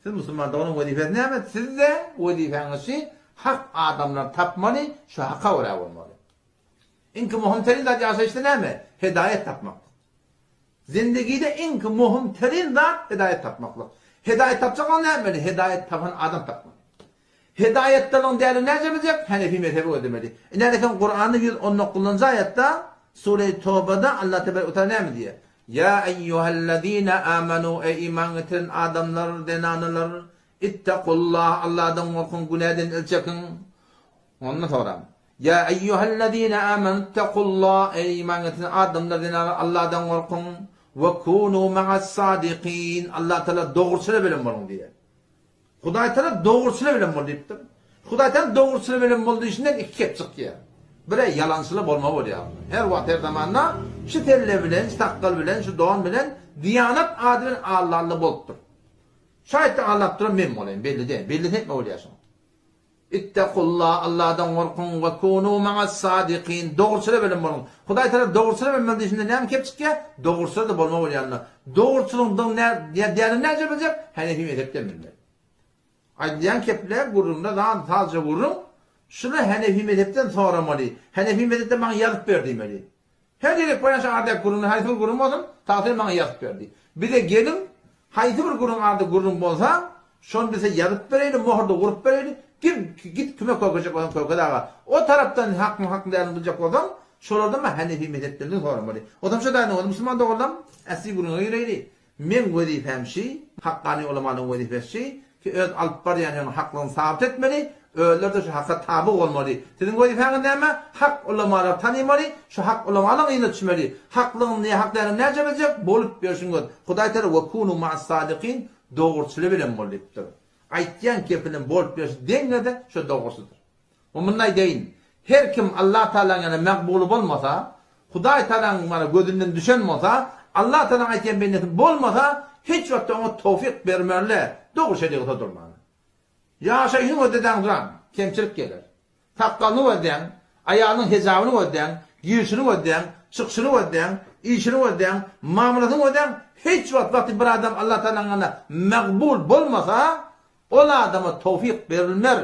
Siz Müslüman onun vazifesi ne mi? Siz de vazifenizi hak adamlar tapmalı, şu hakka uğraya olmalı. İnki muhim terin zat yasa işte ne mi? Hidayet tapmak. Zindagide en muhim terin zat hidayet tapmakla. Hidayet tapacak o ne yapmalı? Hidayet tapan adam tapmalı. Hidayetten on değerli ne yapacak? Hanefi mezhebi ödemeli. Nereden Kur'an'ı 119. ayette Sure-i Tevbe'de Allah Teala ne mi diye? Ya eyyühellezine amenu ey iman getiren adamlar, denanlar, ittakullah, Allah'dan korkun, günahdan ilçekin. Ondan sonra ya eyyühellezine amenu ittakullah ey iman getiren adamlar, denanlar, Allah'dan korkun ve kunu ma'as sadiqin. Allah Teala doğrusunu bilen varın diye. Huday Teala doğrusunu bilen var deyiptir. Huday Teala doğrusunu bilen olduğu işinden iki kep çıkıyor. Bire yalansılı bolma var ya. Her vaxt her zamanla şu telle bilen, şu takkal bilen, şu doğan bilen diyanat adının Allah'lı boluptur. Şayet de Allah duran men olayım belli değil. Belli değil mi oluyorsun? İttakullah, Allah'dan korkun ve kunu ma'as sadiqin. Doğrusunu bilen var. Huday Teala doğrusunu bilen olduğu işinden ne mi kep çıkıyor? Doğrusunu da bolma var yanına. Doğrusunun diyanı ne yapacak? Hanefi mezhepten bilmeli. Aydiyan kepler gururunda daha fazla vururum. Şunu Hanefi mezhepten soramalı. Hanefi mezhepten bana yazıp verdi. Her yere koyan ardak gururunu, Hanefi gururum olsun, tahsil bana yazıp verdi. Bir de gelin, Hanefi gururun ardak gururum olsa, şunu bize yazıp vereydi, muhurda vurup vereydi, git küme koyacak olan koyacak. O taraftan hak değerini bulacak olan, şuradan mı Hanefi mezhepten soramalı. O zaman şu da ne oldu? Müslüman da oldum, asli gururuna gireydi. Men vazifem şey, hakkani olamanın vazifesi şey, ki öz alıp var yani hakkını sabit etmeli, öyle de şu hakka tabi olmalı. Sizin vazifeniz ne mi? Hak ulamaları tanımalı, şu hak ulamalarını inatçmalı. Haklığın ne, haklarını ne yapacak? Bolup bir göz. Huday Teala ve kunu ma'as sadiqin doğrusunu bilen boluptur. Aytyan kefilin bolup bir dengede şu doğrusudur. O bunday deyin. Her kim Allah Teala'nın yani makbul olmasa, Huday Teala'nın bana gözünden düşen olsa, Allah Teala'nın aytyan bennetin bolmasa, hiç vakti ona tevfik vermerler. Doğru şeyde durmanı. Ya şeyhin ödeden duran, kemçilik gelir. Takkalını ödeden, ayağının hesabını ödeden, giysini ödeden, çıkışını ödeden, işini ödeden, mamulatını ödeden, hiç vakti bir adam Allah Teala'nın makbul olmasa, o adama tevfik verilmer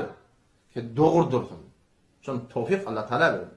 ki doğru dursun. Çünkü tevfik Allah Teala verir.